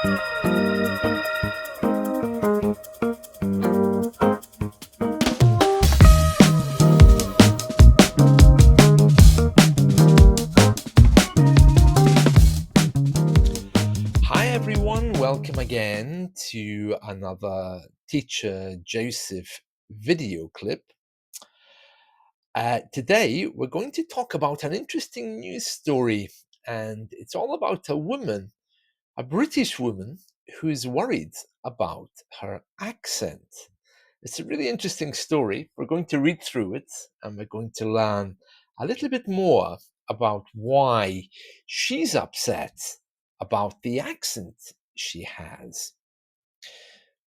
Hi everyone, welcome again to another Teacher Joseph video clip. Today we're going to talk about an interesting news story, and it's all about a woman, a British woman, who's worried about her accent. It's a really interesting story. We're going to read through it and we're going to learn a little bit more about why she's upset about the accent she has.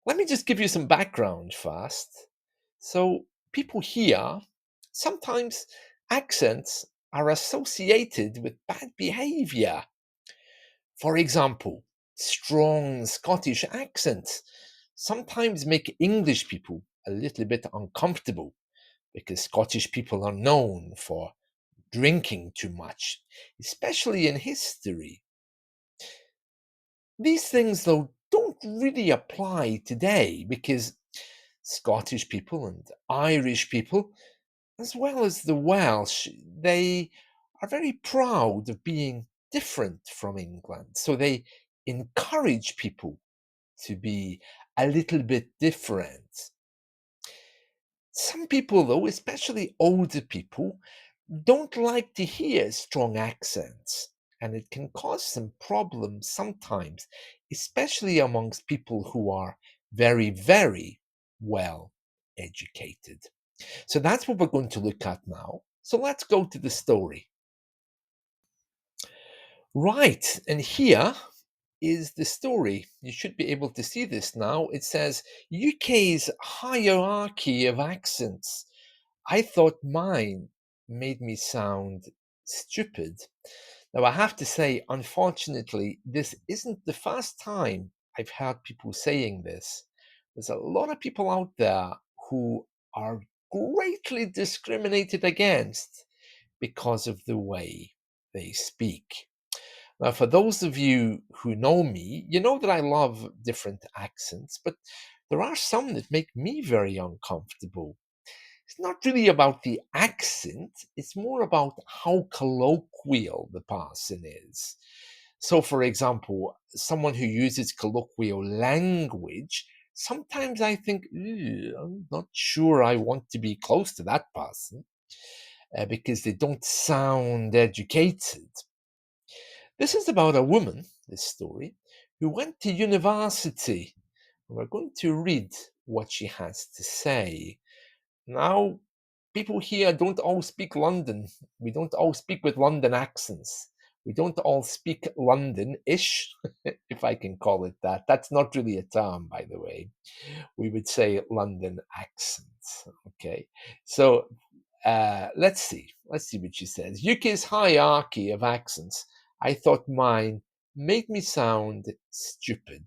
Let me just give you some background first. So, people here, sometimes accents are associated with bad behavior. For example, strong Scottish accents sometimes make English people a little bit uncomfortable because Scottish people are known for drinking too much, especially in history. These things, though, don't really apply today because Scottish people and Irish people, as well as the Welsh, they are very proud of being different from England. So they encourage people to be a little bit different. Some people, though, especially older people, don't like to hear strong accents, and it can cause some problems sometimes, especially amongst people who are very, very well educated. So that's what we're going to look at now. So let's go to the story. Right, and here is the story. You should be able to see this now. It says UK's hierarchy of accents. I thought mine made me sound stupid. Now, I have to say, unfortunately, this isn't the first time I've heard people saying this. There's a lot of people out there who are greatly discriminated against because of the way they speak. Now, for those of you who know me, you know that I love different accents, but there are some that make me very uncomfortable. It's not really about the accent, it's more about how colloquial the person is. So, for example, someone who uses colloquial language, sometimes I think, I'm not sure I want to be close to that person because they don't sound educated. This is about a woman, this story, who went to university. We're going to read what she has to say. Now, people here don't all speak London. We don't all speak with London accents. We don't all speak London-ish, if I can call it that. That's not really a term, by the way. We would say London accents. Okay, so let's see. Let's see what she says. UK's hierarchy of accents. I thought mine made me sound stupid.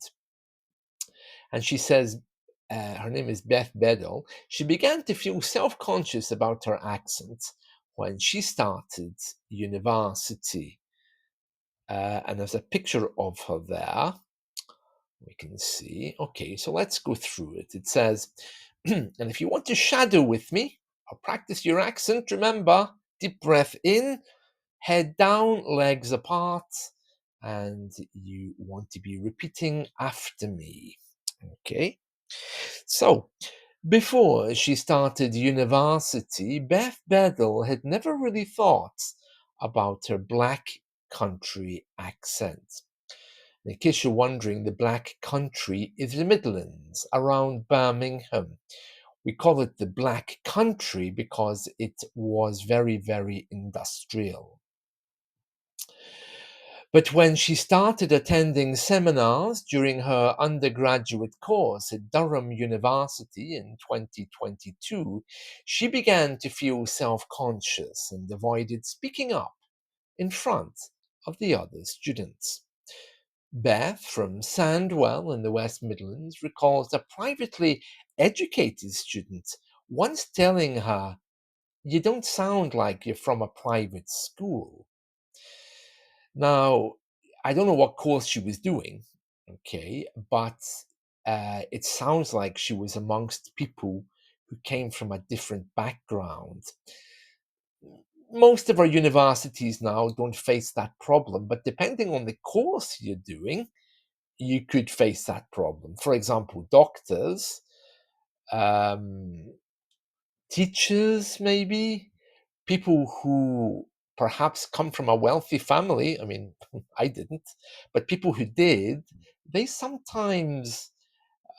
And she says, her name is Beth Bedell. She began to feel self conscious about her accent when she started university. And there's a picture of her there. We can see. Okay, so let's go through it. It says, and if you want to shadow with me or practice your accent, remember deep breath in, head down, legs apart, and you want to be repeating after me. Okay, so before she started university, Beth Bedell had never really thought about her black country accent. In case you're wondering, the Black Country is the Midlands around Birmingham. We call it the Black Country because it was very, very industrial. But when she started attending seminars during her undergraduate course at Durham University in 2022, she began to feel self conscious and avoided speaking up in front of the other students. Beth from Sandwell in the West Midlands recalls a privately educated student once telling her, "You don't sound like you're from a private school." Now, I don't know what course she was doing, Okay, but it sounds like she was amongst people who came from a different background. Most of our universities now don't face that problem, but depending on the course you're doing, you could face that problem. For example, doctors, um, teachers, maybe people who perhaps come from a wealthy family. I mean, I didn't, but people who did, they sometimes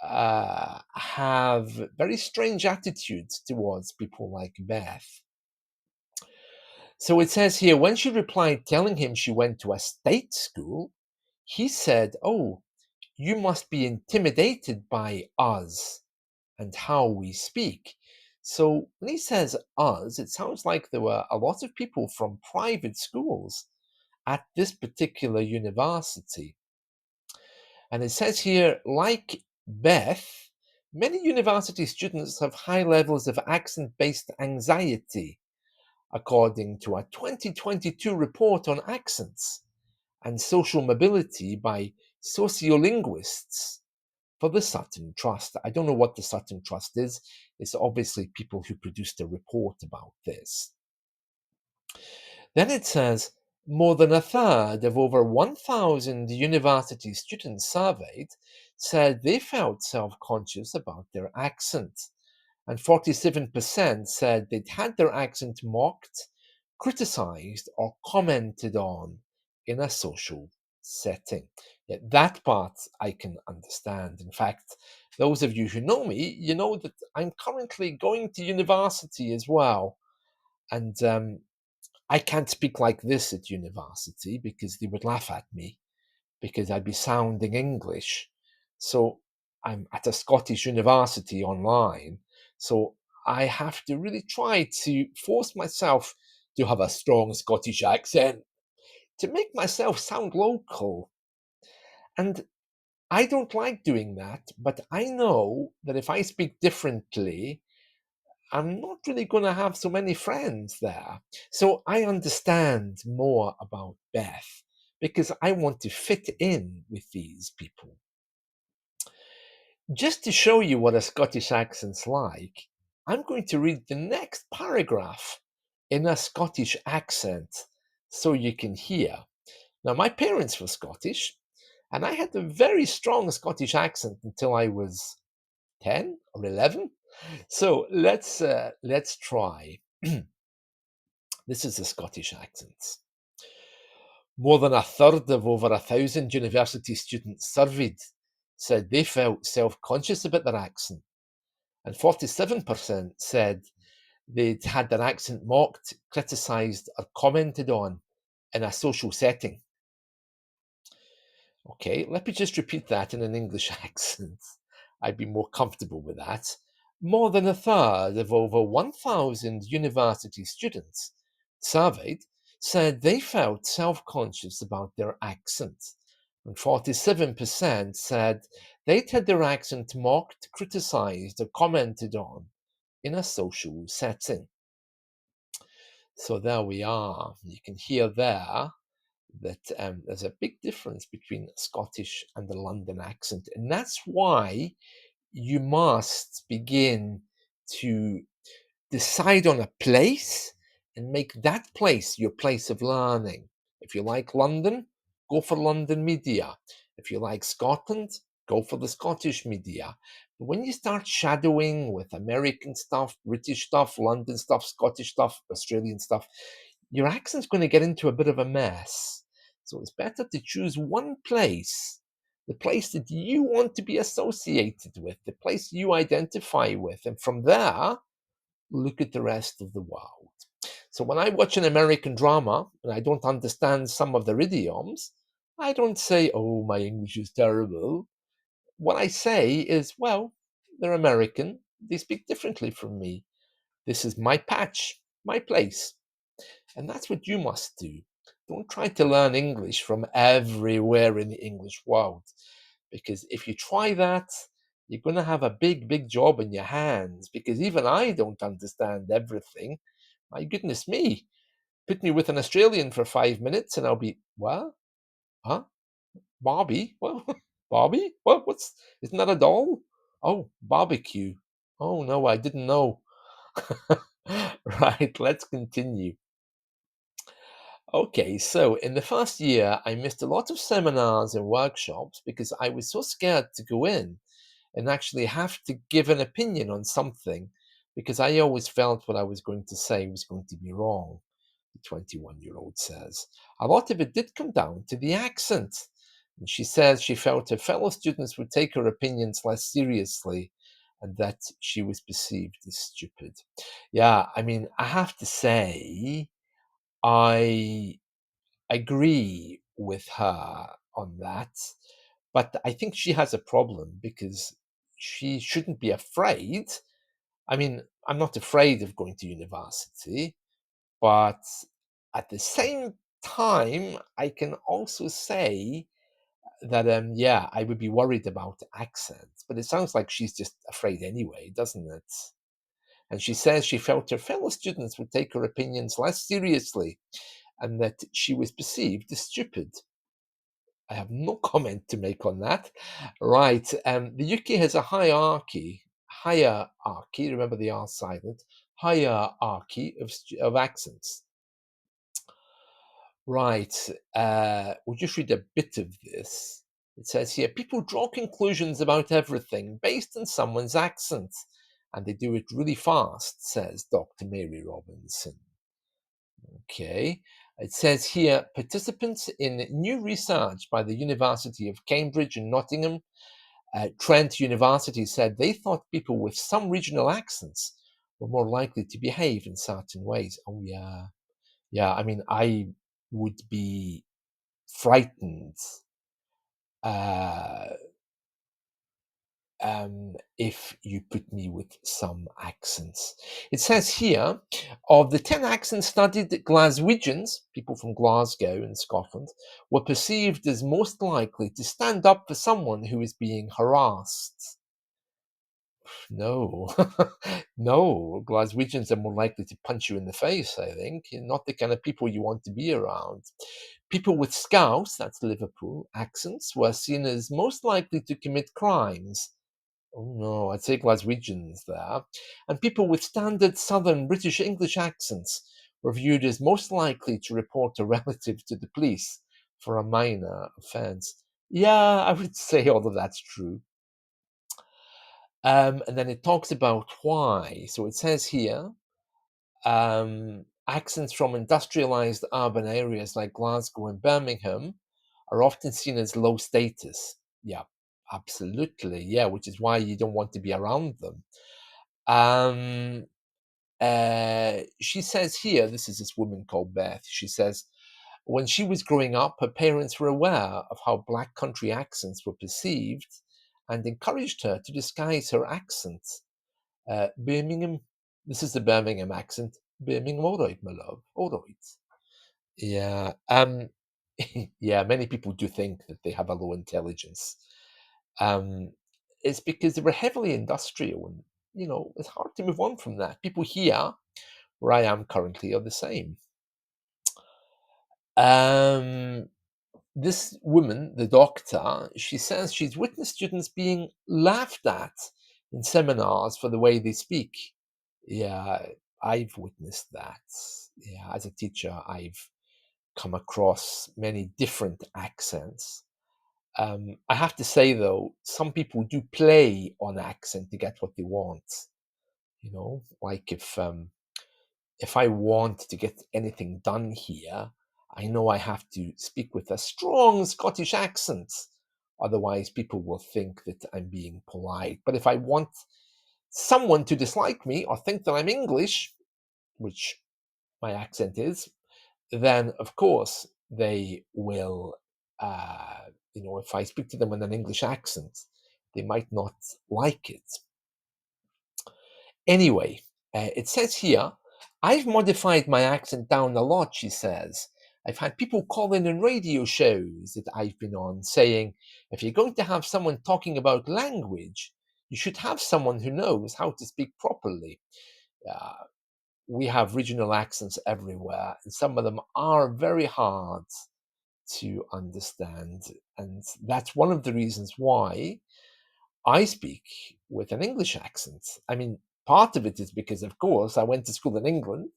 have very strange attitudes towards people like Beth. So it says here, when she replied, telling him she went to a state school, he said, "Oh, you must be intimidated by us and how we speak." So when he says us, it sounds like there were a lot of people from private schools at this particular university. And it says here, like Beth, many university students have high levels of accent based anxiety, according to a 2022 report on accents and social mobility by sociolinguists for the Sutton Trust. I don't know what the Sutton Trust is. It's obviously people who produced a report about this. Then it says more than a third of over 1,000 university students surveyed said they felt self conscious about their accent, and 47% said they'd had their accent mocked, criticized, or commented on in a social setting. Yeah, that part I can understand. In fact, those of you who know me, you know that I'm currently going to university as well. And I can't speak like this at university because they would laugh at me because I'd be sounding English. So I'm at a Scottish university online. So I have to really try to force myself to have a strong Scottish accent to make myself sound local. And I don't like doing that, but I know that if I speak differently, I'm not really going to have so many friends there. So I understand more about Beth because I want to fit in with these people. Just to show you what a Scottish accent's like, I'm going to read the next paragraph in a Scottish accent so you can hear. Now, my parents were Scottish, and I had a very strong Scottish accent until I was 10 or 11. So let's try. This is the Scottish accent. More than a third of over 1,000 university students surveyed said they felt self-conscious about their accent, and 47% said they'd had their accent mocked, criticised, or commented on in a social setting. Okay, let me just repeat that in an English accent. I'd be more comfortable with that. More than a third of over 1,000 university students surveyed said they felt self conscious about their accent, and 47% said they'd had their accent mocked, criticised, or commented on in a social setting. So there we are. You can hear there that there's a big difference between Scottish and the London accent. And that's why you must begin to decide on a place and make that place your place of learning. If you like London, go for London media. If you like Scotland, go for the Scottish media. But when you start shadowing with American stuff, British stuff, London stuff, Scottish stuff, Australian stuff, your accent's going to get into a bit of a mess. So it's better to choose one place, the place that you want to be associated with, the place you identify with. And from there, look at the rest of the world. So when I watch an American drama and I don't understand some of their idioms, I don't say, "Oh, my English is terrible." What I say is, "Well, they're American. They speak differently from me. This is my patch, my place." And that's what you must do. Don't try to learn English from everywhere in the English world. Because if you try that, you're going to have a big, big job in your hands. Because even I don't understand everything. My goodness me. Put me with an Australian for 5 minutes and I'll be, what? Huh? Bobby? What? Barbie? What's isn't that a doll? Oh, barbecue. Oh no, I didn't know. Right, let's continue. Okay, so in the first year, I missed a lot of seminars and workshops because I was so scared to go in and actually have to give an opinion on something because I always felt what I was going to say was going to be wrong, the 21-year-old says. A lot of it did come down to the accent. And she says she felt her fellow students would take her opinions less seriously and that she was perceived as stupid. Yeah, I mean, I have to say, I agree with her on that, but I think she has a problem because she shouldn't be afraid. I mean, I'm not afraid of going to university, but at the same time, I can also say that, yeah, I would be worried about accents, but it sounds like she's just afraid anyway, doesn't it? And she says she felt her fellow students would take her opinions less seriously and that she was perceived as stupid. I have no comment to make on that. Right. The UK has a hierarchy, remember the R silent, hierarchy of accents. Right. We'll just read a bit of this. It says here people draw conclusions about everything based on someone's accent, and they do it really fast, says Dr. Mary Robinson. Okay. It says here participants in new research by the University of Cambridge and Nottingham, Trent University said they thought people with some regional accents were more likely to behave in certain ways. Oh, yeah. Yeah. I mean, I would be frightened uh, if you put me with some accents. It says here, of the 10 accents studied, Glaswegians, people from Glasgow in Scotland, were perceived as most likely to stand up for someone who is being harassed. No, no, Glaswegians are more likely to punch you in the face, I think. You're not the kind of people you want to be around. People with Scouse, that's Liverpool, accents were seen as most likely to commit crimes. Oh no, I'd say Glaswegians there. And people with standard southern British English accents were viewed as most likely to report a relative to the police for a minor offence. Yeah, I would say all of that's true. And then it talks about why. So it says here accents from industrialized urban areas like Glasgow and Birmingham are often seen as low status. Yeah, absolutely. Yeah, which is why you don't want to be around them. Um, she says here, this is this woman called Beth. She says, when she was growing up, her parents were aware of how black country accents were perceived and encouraged her to disguise her accent. Birmingham, this is the Birmingham accent. Birmingham, all right, my love, all right. Yeah, yeah, many people do think that they have a low intelligence. Um, it's because they were heavily industrial and, it's hard to move on from that. People here, where I am currently, are the same. Um, this woman, the doctor, she says she's witnessed students being laughed at in seminars for the way they speak. Yeah, I've witnessed that. Yeah, as a teacher, I've come across many different accents. I have to say though, some people do play on accent to get what they want. Like if I want to get anything done here, I know I have to speak with a strong Scottish accent. Otherwise, people will think that I'm being polite. But if I want someone to dislike me or think that I'm English, which my accent is, then of course they will, if I speak to them in an English accent, they might not like it. Anyway, it says here, I've modified my accent down a lot, she says. I've had people call in radio shows that I've been on saying, if you're going to have someone talking about language, you should have someone who knows how to speak properly. Uh, we have regional accents everywhere, and some of them are very hard. to understand. And that's one of the reasons why I speak with an English accent. I mean, part of it is because, of course, I went to school in England,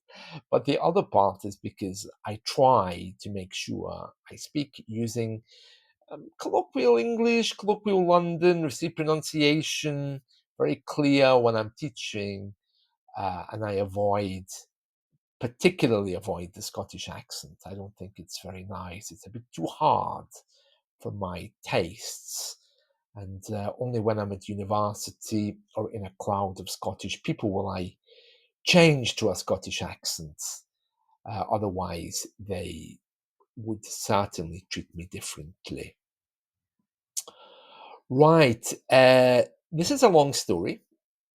but the other part is because I try to make sure I speak using colloquial English, colloquial London, receive pronunciation, very clear when I'm teaching, and I particularly avoid the Scottish accent. I don't think it's very nice. It's a bit too hard for my tastes. And only when I'm at university or in a crowd of Scottish people will I change to a Scottish accent. Otherwise, they would certainly treat me differently. Right. This is a long story,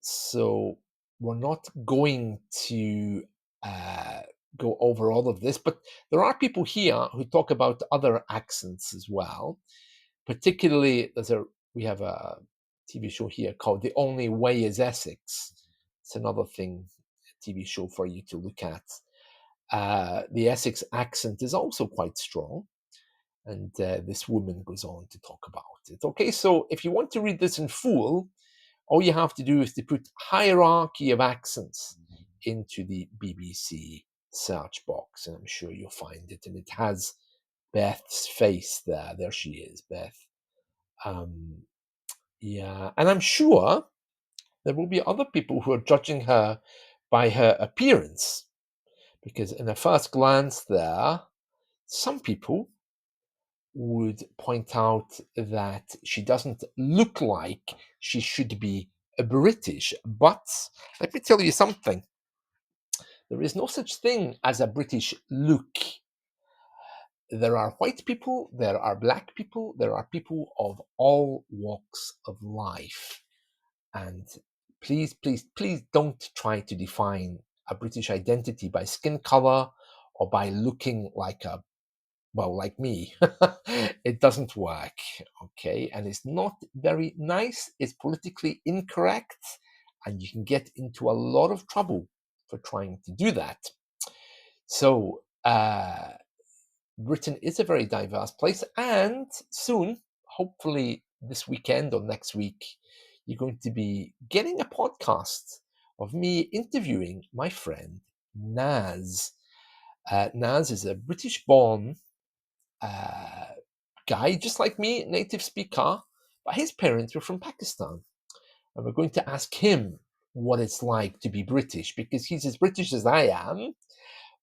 so we're not going to uh, go over all of this, but there are people here who talk about other accents as well. Particularly, we have a TV show here called "The Only Way Is Essex." It's another thing, a TV show for you to look at. The Essex accent is also quite strong. And this woman goes on to talk about it. Okay, so if you want to read this in full, all you have to do is to put hierarchy of accents into the BBC search box, and I'm sure you'll find it. And it has Beth's face there. There she is, Beth. Um, yeah, and I'm sure there will be other people who are judging her by her appearance, because in a first glance there, some people would point out that she doesn't look like she should be a British. But let me tell you something, there is no such thing as a British look. There are white people, there are black people, there are people of all walks of life. And please, please, please don't try to define a British identity by skin color or by looking like like me. It doesn't work, okay? And it's not very nice, it's politically incorrect, and you can get into a lot of trouble for trying to do that. So, Britain is a very diverse place, and soon, hopefully this weekend or next week, you're going to be getting a podcast of me interviewing my friend Naz. Naz is a British born uh, guy, just like me, native speaker, but his parents were from Pakistan. And we're going to ask him what it's like to be British, because he's as British as I am,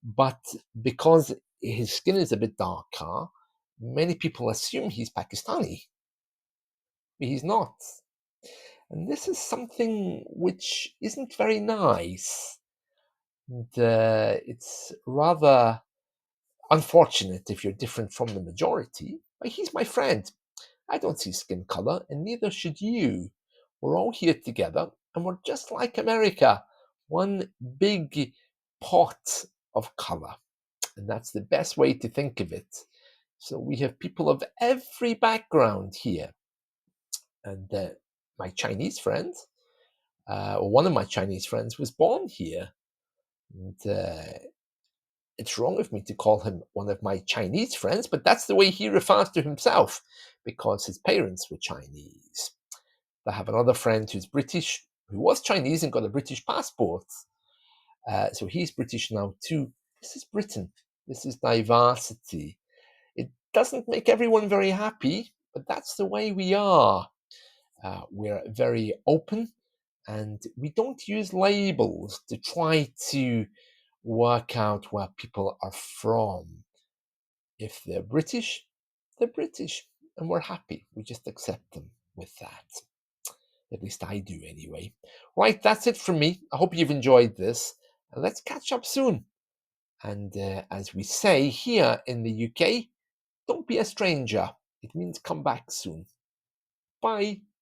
but because his skin is a bit darker, many people assume he's Pakistani, but he's not. And this is something which isn't very nice. And it's rather unfortunate if you're different from the majority, but he's my friend. I don't see skin color, and neither should you. We're all here together, and we're just like America, one big pot of color. And that's the best way to think of it. So we have people of every background here. And my Chinese friend, or one of my Chinese friends, was born here. And it's wrong of me to call him one of my Chinese friends, but that's the way he refers to himself because his parents were Chinese. I have another friend who's British, who was Chinese and got a British passport. So he's British now too. This is Britain. This is diversity. It doesn't make everyone very happy, but that's the way we are. We're very open and we don't use labels to try to work out where people are from. If they're British, they're British, and we're happy. We just accept them with that. At least I do anyway. Right, that's it from me. I hope you've enjoyed this. And let's catch up soon. And as we say here in the UK, don't be a stranger. It means come back soon. Bye.